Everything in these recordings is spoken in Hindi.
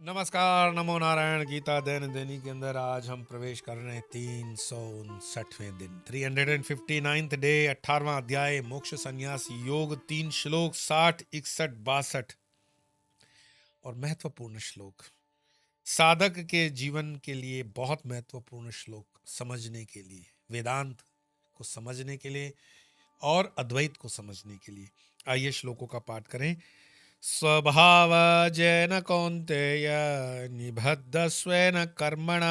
नमस्कार, नमो नारायण। गीता दैनिक के अंदर आज हम प्रवेश कर रहे हैं 359वें दिन, 359th डे, 18वां अध्याय, मोक्ष संन्यास योग। 3 श्लोक, 60, 61, 62 और महत्वपूर्ण श्लोक, साधक के जीवन के लिए बहुत महत्वपूर्ण श्लोक, समझने के लिए, वेदांत को समझने के लिए और अद्वैत को समझने के लिए। आइए श्लोकों का पाठ करें। स्वभावजेन कौन्तेय निबद्धस्वेन कर्मणा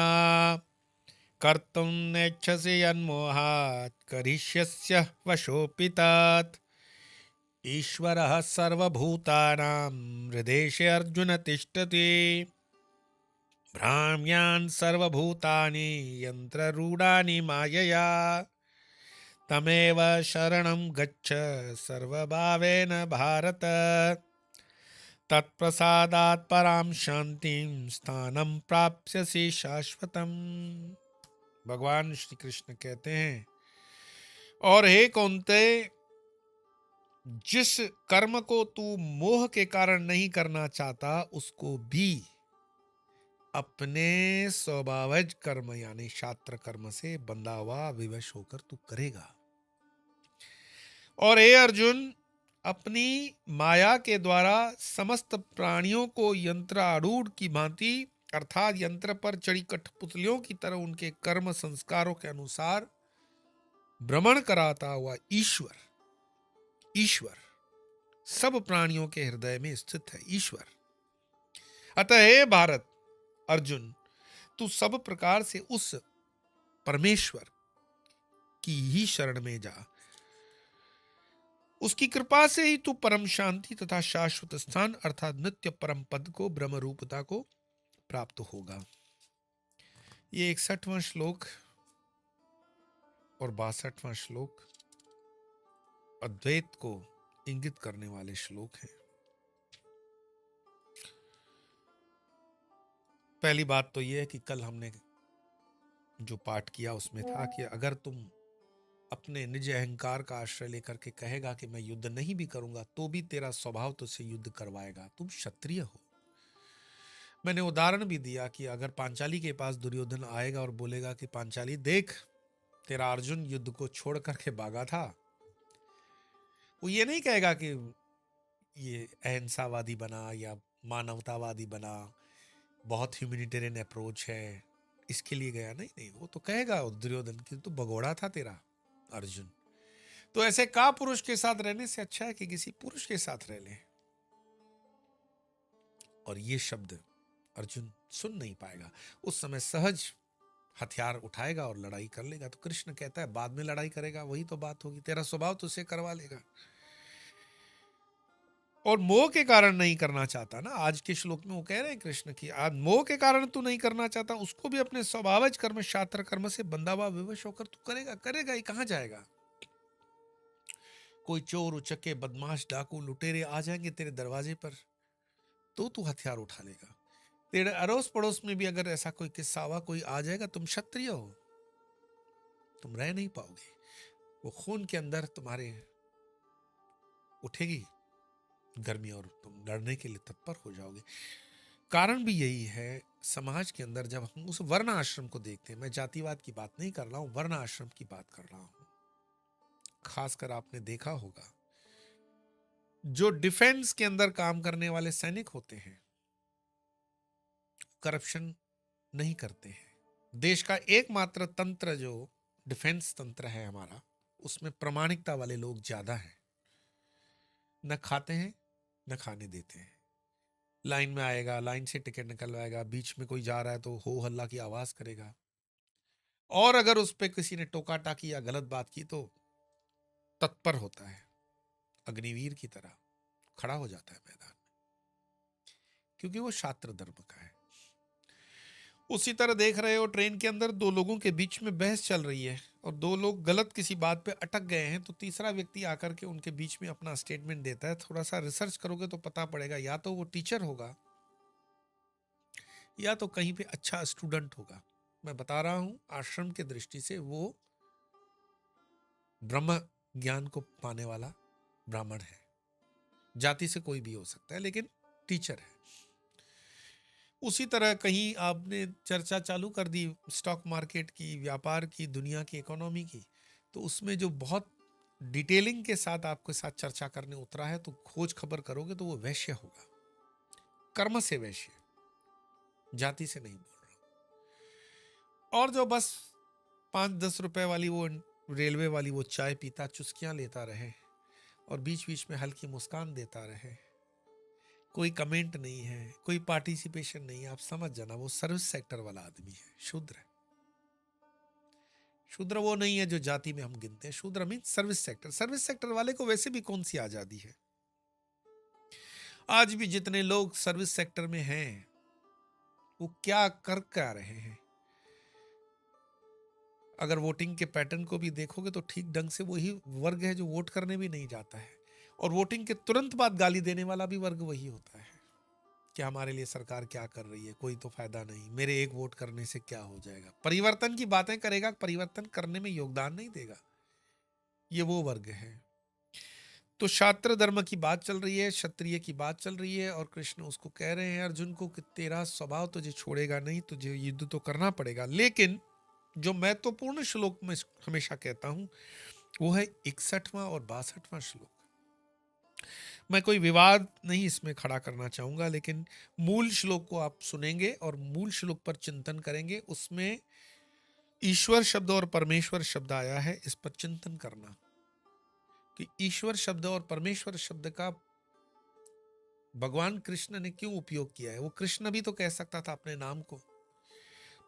कर्तुं नेच्छसि यन्मोहात् करिष्यस्य वशोऽपितात्। ईश्वरः सर्वभूतानां हृदेशे अर्जुन तिष्ठति। भ्राम्यान् सर्वभूतानि यन्त्ररूढानि मायया। तमेव शरणं गच्छ सर्वभावेन भारत। तत्प्रसादात् परां शांतिं स्थानं प्राप्स्यसि शाश्वतम। भगवान श्री कृष्ण कहते हैं, और हे कौन्तेय, जिस कर्म को तू मोह के कारण नहीं करना चाहता, उसको भी अपने स्वभावज कर्म यानी शास्त्र कर्म से बंधा हुआ विवश होकर तू करेगा। और हे अर्जुन, अपनी माया के द्वारा समस्त प्राणियों को यंत्रारूढ़ की भांति अर्थात यंत्र पर चढ़ी कठपुतलियों की तरह उनके कर्म संस्कारों के अनुसार भ्रमण कराता हुआ ईश्वर सब प्राणियों के हृदय में स्थित है। ईश्वर, अतः हे भारत अर्जुन, तू सब प्रकार से उस परमेश्वर की ही शरण में जा। उसकी कृपा से ही तू परम शांति तथा शाश्वत स्थान अर्थात नित्य परम पद को, ब्रह्म रूपता को प्राप्त होगा। ये 61वां श्लोक और 62वां श्लोक अद्वैत को इंगित करने वाले श्लोक हैं। पहली बात तो यह है कि कल हमने जो पाठ किया उसमें था कि अगर तुम अपने निज अहंकार का आश्रय लेकर के कहेगा कि मैं युद्ध नहीं भी करूंगा तो भी तेरा स्वभाव तुझसे युद्ध करवाएगा, तुम क्षत्रिय हो। मैंने उदाहरण भी दिया कि अगर पांचाली के पास दुर्योधन आएगा और बोलेगा कि पांचाली देख, तेरा अर्जुन युद्ध को छोड़ करके भागा था, वो ये नहीं कहेगा कि ये अहिंसावादी बना या मानवतावादी बना, बहुत ह्यूमैनिटेरियन अप्रोच है, इसके लिए गया। नहीं नहीं, वो तो कहेगा दुर्योधन कि तो भगोड़ा था तेरा अर्जुन। तो ऐसे का पुरुष के साथ रहने से अच्छा है कि किसी पुरुष के साथ रह ले। और ये शब्द अर्जुन सुन नहीं पाएगा, उस समय सहज हथियार उठाएगा और लड़ाई कर लेगा। तो कृष्ण कहता है बाद में लड़ाई करेगा, वही तो बात होगी, तेरा स्वभाव तो उसे करवा लेगा। और मोह के कारण नहीं करना चाहता ना, आज के श्लोक में वो कह रहे हैं कृष्ण की, आज मोह के कारण तू नहीं करना चाहता, उसको भी अपने स्वभावज कर्म शास्त्र कर्म से बंधा हुआ विवश होकर तू करेगा ही। कहां जाएगा? कोई चोर उचक्के बदमाश डाकू लुटेरे आ जाएंगे तेरे दरवाजे पर तो तू हथियार उठा लेगा। तेरे अड़ोस पड़ोस में भी अगर ऐसा कोई किस्सा हुआ, कोई आ जाएगा, तुम क्षत्रिय हो, तुम रह नहीं पाओगे। वो खून के अंदर तुम्हारे उठेगी गर्मी और तुम लड़ने के लिए तत्पर हो जाओगे। कारण भी यही है, समाज के अंदर जब हम उस वर्ण आश्रम को देखते हैं, मैं जातिवाद की बात नहीं कर रहा हूं, वर्ण आश्रम की बात कर रहा हूं। खासकर आपने देखा होगा जो डिफेंस के अंदर काम करने वाले सैनिक होते हैं, करप्शन नहीं करते हैं। देश का एकमात्र तंत्र जो डिफेंस तंत्र है हमारा, उसमें प्रामाणिकता वाले लोग ज्यादा हैं। न खाते हैं न खाने देते हैं। लाइन में आएगा, लाइन से टिकट निकलवाएगा, बीच में कोई जा रहा है तो हो हल्ला की आवाज करेगा, और अगर उस पर किसी ने टोका टाकी या गलत बात की तो तत्पर होता है, अग्निवीर की तरह खड़ा हो जाता है मैदान में, क्योंकि वो शास्त्र धर्म का है। उसी तरह देख रहे हो ट्रेन के अंदर दो लोगों के बीच में बहस चल रही है और दो लोग गलत किसी बात पे अटक गए हैं, तो तीसरा व्यक्ति आकर के उनके बीच में अपना स्टेटमेंट देता है। थोड़ा सा रिसर्च करोगे तो पता पड़ेगा, या तो वो टीचर होगा या तो कहीं पे अच्छा स्टूडेंट होगा। मैं बता रहा हूं, आश्रम के दृष्टि से वो ब्रह्म ज्ञान को पाने वाला ब्राह्मण है। जाति से कोई भी हो सकता है, लेकिन टीचर है। उसी तरह कहीं आपने चर्चा चालू कर दी स्टॉक मार्केट की, व्यापार की, दुनिया की इकोनॉमी की, तो उसमें जो बहुत डिटेलिंग के साथ आपके साथ चर्चा करने उतरा है, तो खोज खबर करोगे तो वो वैश्य होगा, कर्म से वैश्य, जाति से नहीं बोल रहा। और जो बस 5-10 रुपए वाली वो रेलवे वाली वो चाय पीता, चुस्कियां लेता रहे और बीच बीच में हल्की मुस्कान देता रहे, कोई कमेंट नहीं है, कोई पार्टिसिपेशन नहीं है, आप समझ जाना वो सर्विस सेक्टर वाला आदमी है, शूद्र है। शूद्र वो नहीं है जो जाति में हम गिनते हैं, शूद्र mean service sector. Service sector वाले को वैसे भी कौन सी आजादी है? आज भी जितने लोग सर्विस सेक्टर में हैं वो क्या रहे हैं? अगर वोटिंग के पैटर्न को भी देखोगे तो ठीक ढंग से वही वर्ग है जो वोट करने भी नहीं जाता है, और वोटिंग के तुरंत बाद गाली देने वाला भी वर्ग वही होता है कि हमारे लिए सरकार क्या कर रही है, कोई तो फायदा नहीं, मेरे एक वोट करने से क्या हो जाएगा। परिवर्तन की बातें करेगा, परिवर्तन करने में योगदान नहीं देगा, ये वो वर्ग है। तो शास्त्र धर्म की बात चल रही है, क्षत्रिय की बात चल रही है, और कृष्ण उसको कह रहे हैं अर्जुन को कि तेरा स्वभाव तुझे छोड़ेगा नहीं, तुझे युद्ध तो करना पड़ेगा। लेकिन जो महत्वपूर्ण श्लोक में हमेशा कहता हूं वो है 61वां और 62वां श्लोक। मैं कोई विवाद नहीं इसमें खड़ा करना चाहूंगा, लेकिन मूल श्लोक को आप सुनेंगे और मूल श्लोक पर चिंतन करेंगे। उसमें ईश्वर शब्द और परमेश्वर शब्द आया है, इस पर चिंतन करना कि ईश्वर शब्द और परमेश्वर शब्द का भगवान कृष्ण ने क्यों उपयोग किया है। वो कृष्ण भी तो कह सकता था अपने नाम को।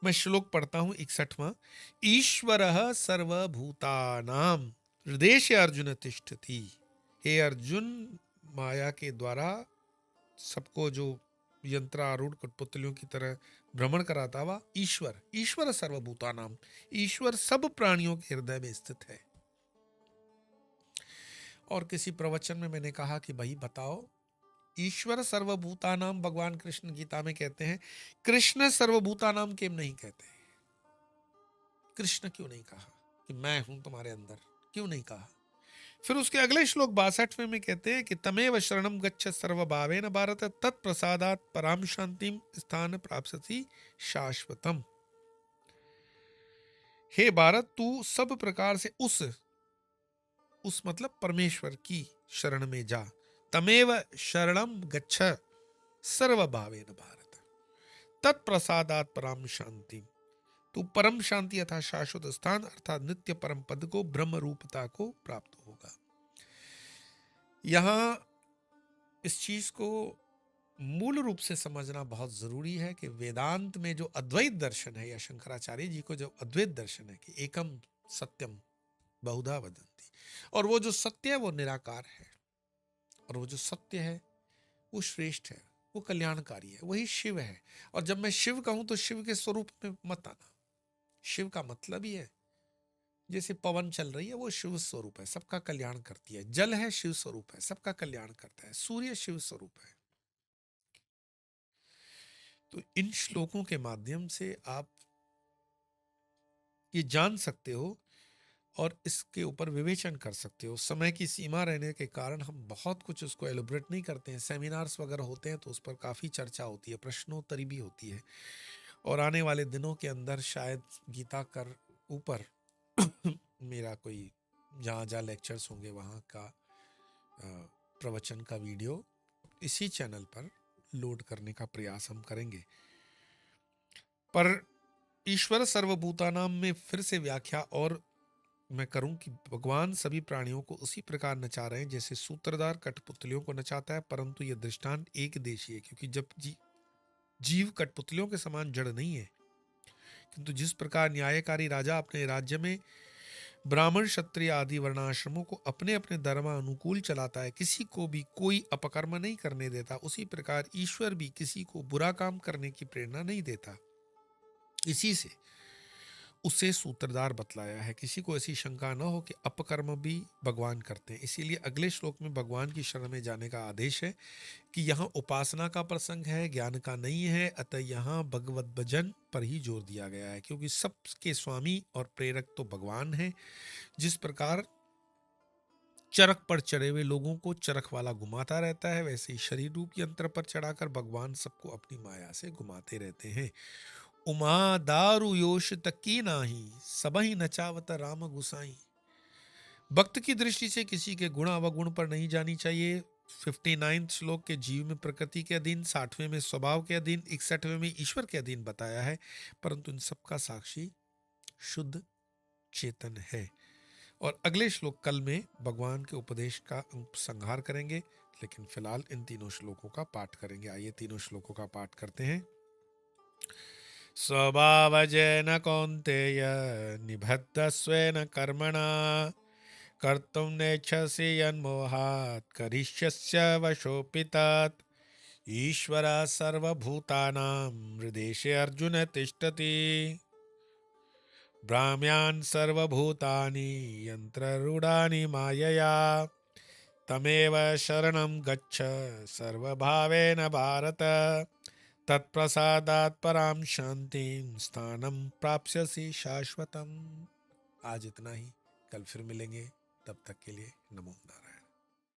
मैं श्लोक पढ़ता हूं 61वां। ईश्वरः सर्वभूतानां हृदय अर्जुन तिष्ठति। हे अर्जुन, माया के द्वारा सबको जो यंत्रारूढ़ कठपुतलियों की तरह भ्रमण कराता हुआ ईश्वर, ईश्वर सर्वभूतानां, ईश्वर सब प्राणियों के हृदय में स्थित है। और किसी प्रवचन में मैंने कहा कि भाई बताओ, ईश्वर सर्वभूतानाम भगवान कृष्ण गीता में कहते हैं, कृष्ण सर्वभूतानाम क्यों नहीं कहते? कृष्ण क्यों नहीं कहा कि मैं हूं तुम्हारे अंदर? क्यों नहीं कहा? फिर उसके अगले श्लोक 62वें में कहते हैं कि तमेव शरणम गच्छ सर्वभावेन भारत तत्प्रसादात् पराम शांतिम स्थान प्राप्स्यसि शाश्वतम। हे भारत, तू सब प्रकार से उस मतलब परमेश्वर की शरण में जा। तमेव शरणम गच्छ सर्वभावेन भारत तत्प्रसादात् पराम शांति। तू परम शांति अर्थात शाश्वत स्थान अर्थात नित्य परम पद को, ब्रह्म रूपता को प्राप्त होगा। यहां इस चीज को मूल रूप से समझना बहुत जरूरी है कि वेदांत में जो अद्वैत दर्शन है, या शंकराचार्य जी को जो अद्वैत दर्शन है कि एकम सत्यम बहुधा वदंती, और वो जो सत्य है वो निराकार है, और वो जो सत्य है वो श्रेष्ठ है, वो कल्याणकारी है, वही शिव है। और जब मैं शिव कहूं तो शिव के स्वरूप में मत आना। शिव का मतलब ही है जैसे पवन चल रही है, वो शिव स्वरूप है, सबका कल्याण करती है। जल है, शिव स्वरूप है, सबका कल्याण करता है। सूर्य शिव स्वरूप है। तो इन श्लोकों के माध्यम से आप ये जान सकते हो और इसके ऊपर विवेचन कर सकते हो। समय की सीमा रहने के कारण हम बहुत कुछ उसको एलोब्रेट नहीं करते हैं। सेमिनार्स वगैरह होते हैं तो उस पर काफ़ी चर्चा होती है, प्रश्नोत्तरी भी होती है, और आने वाले दिनों के अंदर शायद गीता कर ऊपर मेरा कोई जहाँ जहाँ लेक्चर्स होंगे वहाँ का प्रवचन का वीडियो इसी चैनल पर लोड करने का प्रयास हम करेंगे। पर ईश्वर सर्वभूतानाम में फिर से व्याख्या और मैं करूं कि भगवान सभी प्राणियों को उसी प्रकार नचा रहे हैं जैसे सूत्रधार कठपुतलियों को नचाता है, परंतु यह दृष्टांत एक देशी है, क्योंकि जब जीव कठपुतलियों के समान जड़ नहीं है, किंतु जिस प्रकार न्यायकारी राजा अपने राज्य में ब्राह्मण क्षत्रिय आदि वर्णाश्रमों को अपने अपने धर्मानुकूल चलाता है, किसी को भी कोई अपकर्म नहीं करने देता, उसी प्रकार ईश्वर भी किसी को बुरा काम करने की प्रेरणा नहीं देता। इसी से उसे सूत्रधार बतलाया है, किसी को ऐसी शंका न हो कि अपकर्म भी भगवान करते हैं। इसीलिए अगले श्लोक में भगवान की शरण में जाने का आदेश है कि यहाँ उपासना का प्रसंग है, ज्ञान का नहीं है। अतः यहाँ भगवत भजन पर ही जोर दिया गया है, क्योंकि सबके स्वामी और प्रेरक तो भगवान है। जिस प्रकार चरख पर चढ़े हुए लोगों को चरख वाला घुमाता रहता है, वैसे ही शरीर रूप यंत्र पर चढ़ाकर भगवान सबको अपनी माया से घुमाते रहते हैं। उमा दारू योश तकी नाही, सबही नचावत राम गुसाई। भक्त की दृष्टि से किसी के गुण अवगुण पर नहीं जानी चाहिए। 59 श्लोक के जीव में प्रकृति के अधीन, 60वें में स्वभाव के अधीन, 61वें में ईश्वर के अधीन बताया है, परंतु इन सबका साक्षी शुद्ध चेतन है। और अगले श्लोक कल में भगवान के उपदेश का संहार करेंगे, लेकिन फिलहाल इन तीनों श्लोकों का पाठ करेंगे। आइए तीनों श्लोकों का पाठ करते हैं। स्वभावजेन कौन्तेय निबद्धस्वेन कर्मणा, कर्तुं नेच्छसि यन्मोहात् करिष्यस्य वशोऽपि तत्। ईश्वरः सर्वभूतानां हृदेशे अर्जुन तिष्ठति, भ्राम्यान् सर्वभूतानि यन्त्ररूढानि मायया, तमेव शरणं गच्छ सर्वभावेन भारत, तत्प्रसादात् परां शान्तिं स्थानं प्राप्स्यसि शाश्वतम्। आज इतना ही, कल फिर मिलेंगे, तब तक के लिए नमो नारायण।